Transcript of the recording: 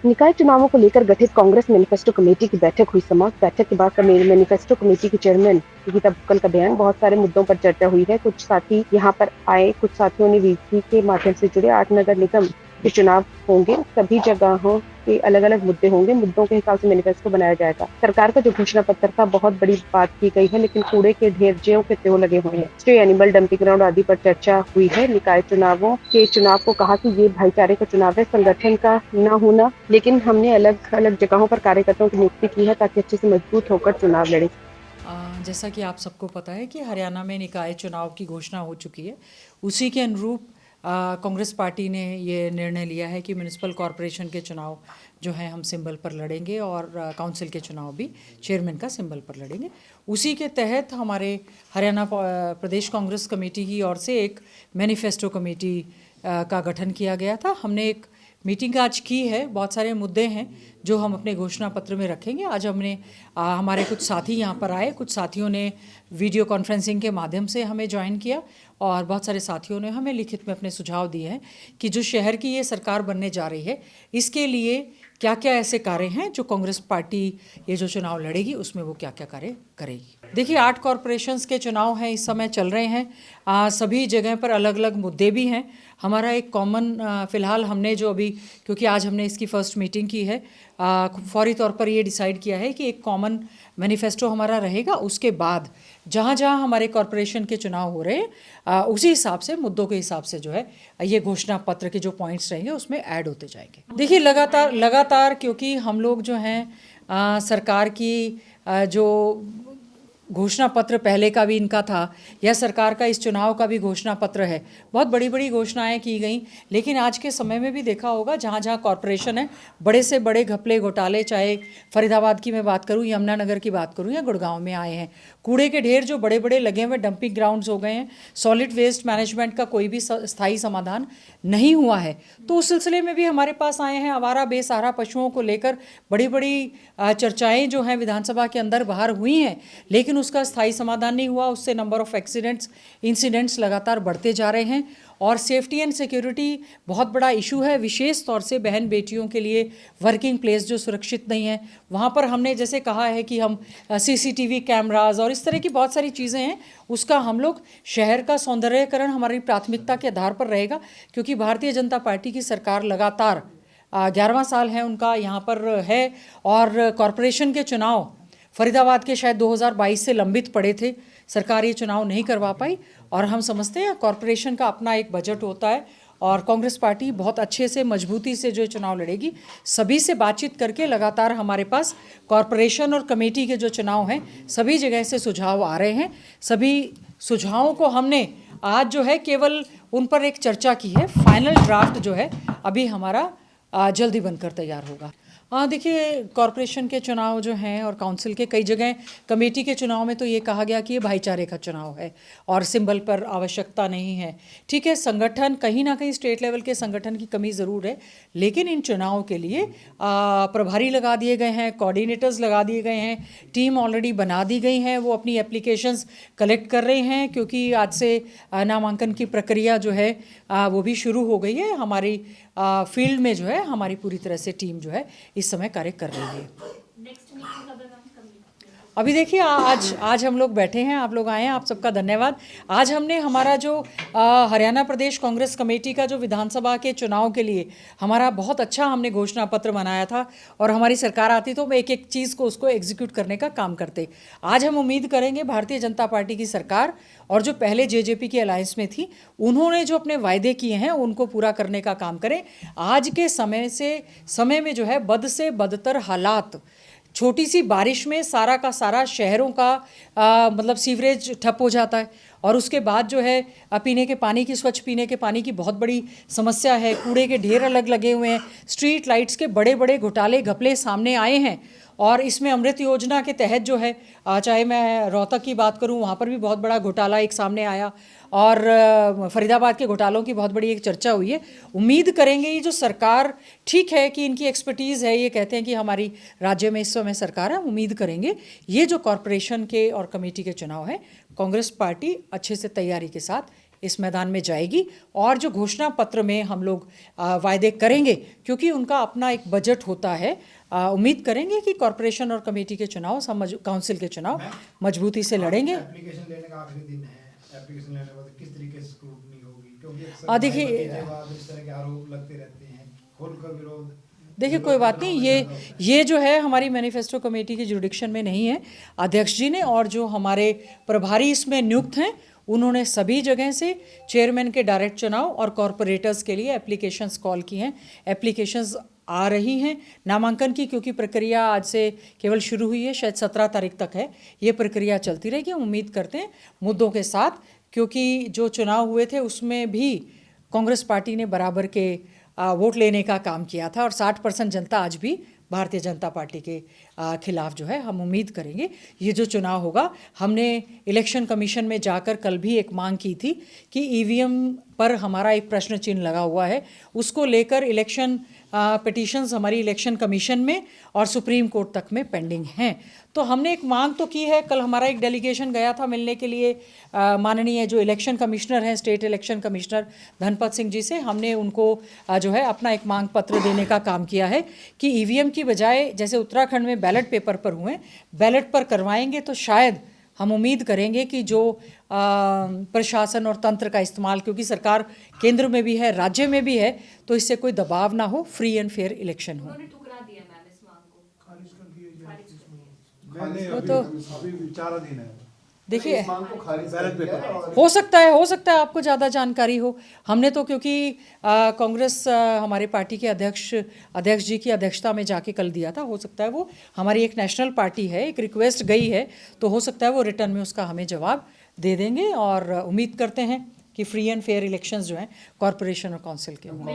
निकाय चुनावों को लेकर गठित कांग्रेस मैनिफेस्टो कमेटी की बैठक हुई समाप्त। बैठक के बाद मैनिफेस्टो कमेटी की चेयरमैन गीता बुक्कल का बयान। बहुत सारे मुद्दों पर चर्चा हुई है। कुछ साथी यहाँ पर आए, कुछ साथियों ने वीसी के माध्यम से जुड़े। 8 नगर निगम के चुनाव होंगे, सभी जगहों के अलग अलग मुद्दे होंगे। मुद्दों के हिसाब से मैनिफेस्टो बनाया जाएगा। सरकार का जो घोषणा पत्र था, बहुत बड़ी बात की गई है, लेकिन कूड़े के ढेर ज्यों के त्यों लगे हुए हैं। स्टे एनिमल डंपिंग ग्राउंड आदि पर चर्चा हुई है। निकाय चुनावों के चुनाव को कहा कि ये भाईचारे का चुनाव है, संगठन का न होना, लेकिन हमने अलग अलग जगहों पर कार्यकर्ताओं की नियुक्ति की है ताकि अच्छे से मजबूत होकर चुनाव लड़े। जैसा कि आप सबको पता है कि हरियाणा में निकाय चुनाव की घोषणा हो चुकी है। उसी के अनुरूप कांग्रेस पार्टी ने ये निर्णय लिया है कि म्यूनिसिपल कॉरपोरेशन के चुनाव जो हैं हम सिंबल पर लड़ेंगे और काउंसिल के चुनाव भी चेयरमैन का सिंबल पर लड़ेंगे। उसी के तहत हमारे हरियाणा प्रदेश कांग्रेस कमेटी की ओर से एक मैनिफेस्टो कमेटी का गठन किया गया था। हमने एक मीटिंग आज की है। बहुत सारे मुद्दे हैं जो हम अपने घोषणा पत्र में रखेंगे। आज हमने हमारे कुछ साथी यहाँ पर आए, कुछ साथियों ने वीडियो कॉन्फ्रेंसिंग के माध्यम से हमें ज्वाइन किया और बहुत सारे साथियों ने हमें लिखित में अपने सुझाव दिए हैं कि जो शहर की ये सरकार बनने जा रही है, इसके लिए क्या क्या ऐसे कार्य हैं जो कांग्रेस पार्टी ये जो चुनाव लड़ेगी उसमें वो क्या क्या कार्य करेगी। देखिए, 8 कॉरपोरेशंस के चुनाव हैं, इस समय चल रहे हैं। सभी जगह पर अलग अलग मुद्दे भी हैं। हमारा एक कॉमन फ़िलहाल हमने जो अभी, क्योंकि आज हमने इसकी फर्स्ट मीटिंग की है, फौरी तौर पर ये डिसाइड किया है कि एक कॉमन मैनिफेस्टो हमारा रहेगा। उसके बाद जहाँ जहाँ हमारे कॉरपोरेशन के चुनाव हो रहे हैं, उसी हिसाब से मुद्दों के हिसाब से जो है ये घोषणा पत्र के जो पॉइंट्स रहेंगे उसमें ऐड होते जाएंगे। देखिए, लगातार क्योंकि हम लोग जो हैं सरकार की जो घोषणा पत्र पहले का भी इनका था या सरकार का इस चुनाव का भी घोषणा पत्र है, बहुत बड़ी बड़ी घोषणाएं की गई। लेकिन आज के समय में भी देखा होगा जहाँ जहाँ कॉरपोरेशन है, बड़े से बड़े घपले घोटाले, चाहे फरीदाबाद की मैं बात करूँ, यमुनानगर की बात करूँ या गुड़गांव में आए हैं। कूड़े के ढेर जो बड़े बड़े लगे हुए डंपिंग ग्राउंड्स हो गए हैं, सॉलिड वेस्ट मैनेजमेंट का कोई भी स्थायी समाधान नहीं हुआ है। तो उस सिलसिले में भी हमारे पास आए हैं। आवारा बेसहारा पशुओं को लेकर बड़ी बड़ी चर्चाएं जो हैं विधानसभा के अंदर बाहर हुई हैं, लेकिन उसका स्थायी समाधान नहीं हुआ। उससे नंबर ऑफ एक्सीडेंट्स, इंसिडेंट्स लगातार बढ़ते जा रहे हैं और सेफ्टी एंड सिक्योरिटी बहुत बड़ा इशू है। विशेष तौर से बहन बेटियों के लिए वर्किंग प्लेस जो सुरक्षित नहीं है, वहाँ पर हमने जैसे कहा है कि हम सीसीटीवी कैमराज और इस तरह की बहुत सारी चीज़ें हैं, उसका हम लोग शहर का सौंदर्यीकरण हमारी प्राथमिकता के आधार पर रहेगा। क्योंकि भारतीय जनता पार्टी की सरकार लगातार 11वां साल है उनका यहाँ पर है और कॉरपोरेशन के चुनाव फरीदाबाद के शायद 2022 से लंबित पड़े थे। सरकार ये चुनाव नहीं करवा पाई और हम समझते हैं कॉरपोरेशन का अपना एक बजट होता है और कांग्रेस पार्टी बहुत अच्छे से मजबूती से जो चुनाव लड़ेगी। सभी से बातचीत करके लगातार हमारे पास कॉरपोरेशन और कमेटी के जो चुनाव हैं सभी जगह से सुझाव आ रहे हैं। सभी सुझावों को हमने आज जो है केवल उन पर एक चर्चा की है। फाइनल ड्राफ्ट जो है अभी हमारा जल्दी बनकर तैयार होगा। देखिए, कॉरपोरेशन के चुनाव जो हैं और काउंसिल के कई जगह कमेटी के चुनाव में तो ये कहा गया कि ये भाईचारे का चुनाव है और सिंबल पर आवश्यकता नहीं है। ठीक है, संगठन कहीं ना कहीं स्टेट लेवल के संगठन की कमी ज़रूर है, लेकिन इन चुनाव के लिए प्रभारी लगा दिए गए हैं, कोऑर्डिनेटर्स लगा दिए गए हैं, टीम ऑलरेडी बना दी गई हैं, वो अपनी एप्लीकेशंस कलेक्ट कर रहे हैं क्योंकि आज से नामांकन की प्रक्रिया जो है वो भी शुरू हो गई है। हमारी फील्ड में जो है हमारी पूरी तरह से टीम जो है इस समय कार्य कर रही है। अभी देखिए, आज हम लोग बैठे हैं, आप लोग आए हैं, आप सबका धन्यवाद। आज हमने हमारा जो हरियाणा प्रदेश कांग्रेस कमेटी का जो विधानसभा के चुनाव के लिए हमारा बहुत अच्छा हमने घोषणा पत्र बनाया था और हमारी सरकार आती तो एक एक चीज़ को उसको एग्जीक्यूट करने का काम करते। आज हम उम्मीद करेंगे भारतीय जनता पार्टी की सरकार और जो पहले जेजेपी की अलायंस में थी, उन्होंने जो अपने वायदे किए हैं उनको पूरा करने का काम करें। आज के समय में जो है बद से बदतर हालात, छोटी सी बारिश में सारा का सारा शहरों का मतलब सीवरेज ठप हो जाता है और उसके बाद जो है पीने के पानी की, स्वच्छ पीने के पानी की बहुत बड़ी समस्या है। कूड़े के ढेर अलग लगे हुए हैं, स्ट्रीट लाइट्स के बड़े बड़े घोटाले घपले सामने आए हैं और इसमें अमृत योजना के तहत जो है चाहे मैं रोहतक की बात करूं, वहाँ पर भी बहुत बड़ा घोटाला एक सामने आया और फरीदाबाद के घोटालों की बहुत बड़ी एक चर्चा हुई है। उम्मीद करेंगे ये जो सरकार, ठीक है कि इनकी एक्सपर्टीज़ है, ये कहते हैं कि हमारी राज्य में इस समय सरकार है, उम्मीद करेंगे ये जो कॉरपोरेशन के और कमेटी के चुनाव हैं कांग्रेस पार्टी अच्छे से तैयारी के साथ इस मैदान में जाएगी और जो घोषणा पत्र में हम लोग वायदे करेंगे, क्योंकि उनका अपना एक बजट होता है, उम्मीद करेंगे कि कॉरपोरेशन और कमेटी के चुनाव, काउंसिल के चुनाव मजबूती से लड़ेंगे। एप्लीकेशन लेने का आखिरी दिन है, एप्लीकेशन लेने के बाद किस तरीके से स्क्रूटनी होगी, क्योंकि देखिए इस तरह के आरोप लगते रहते हैं, खोलकर विरोध। देखिए कोई बात नहीं, ये जो है हमारी मैनिफेस्टो कमेटी की जुरिडिक्शन में नहीं है। अध्यक्ष जी ने और जो हमारे प्रभारी इसमें नियुक्त हैं उन्होंने सभी जगह से चेयरमैन के डायरेक्ट चुनाव और कॉरपोरेटर्स के लिए एप्लीकेशंस कॉल की हैं। एप्लीकेशंस आ रही हैं नामांकन की, क्योंकि प्रक्रिया आज से केवल शुरू हुई है, शायद 17 तारीख तक है। ये प्रक्रिया चलती रहेगी। हम उम्मीद करते हैं मुद्दों के साथ, क्योंकि जो चुनाव हुए थे उसमें भी कांग्रेस पार्टी ने बराबर के वोट लेने का काम किया था और 60% जनता आज भी भारतीय जनता पार्टी के खिलाफ जो है। हम उम्मीद करेंगे ये जो चुनाव होगा, हमने इलेक्शन कमीशन में जाकर कल भी एक मांग की थी कि ईवीएम पर हमारा एक प्रश्न चिन्ह लगा हुआ है, उसको लेकर इलेक्शन पिटीशंस हमारी इलेक्शन कमीशन में और सुप्रीम कोर्ट तक में पेंडिंग हैं। तो हमने एक मांग तो की है। कल हमारा एक डेलीगेशन गया था मिलने के लिए माननीय जो इलेक्शन कमिश्नर हैं, state election commissioner Dhanpat Singh ji से। हमने उनको जो है अपना एक मांग पत्र देने का काम किया है कि ईवीएम की बजाय जैसे उत्तराखंड में बैलेट पेपर पर हुए, बैलेट पर करवाएंगे तो शायद हम उम्मीद करेंगे कि जो प्रशासन और तंत्र का इस्तेमाल, क्योंकि सरकार केंद्र में भी है, राज्य में भी है, तो इससे कोई दबाव ना हो, फ्री एंड फेयर इलेक्शन हो। वो तो अभी विचाराधीन है। देखिए हो सकता है आपको ज़्यादा जानकारी हो। हमने तो क्योंकि कांग्रेस हमारे पार्टी के अध्यक्ष जी की अध्यक्षता में जाके कल दिया था, हो सकता है वो हमारी एक नेशनल पार्टी है, एक रिक्वेस्ट गई है, तो हो सकता है वो रिटर्न में उसका हमें जवाब दे देंगे और उम्मीद करते हैं कि फ्री एंड फेयर इलेक्शंस जो हैं कॉरपोरेशन और काउंसिल के होंगे।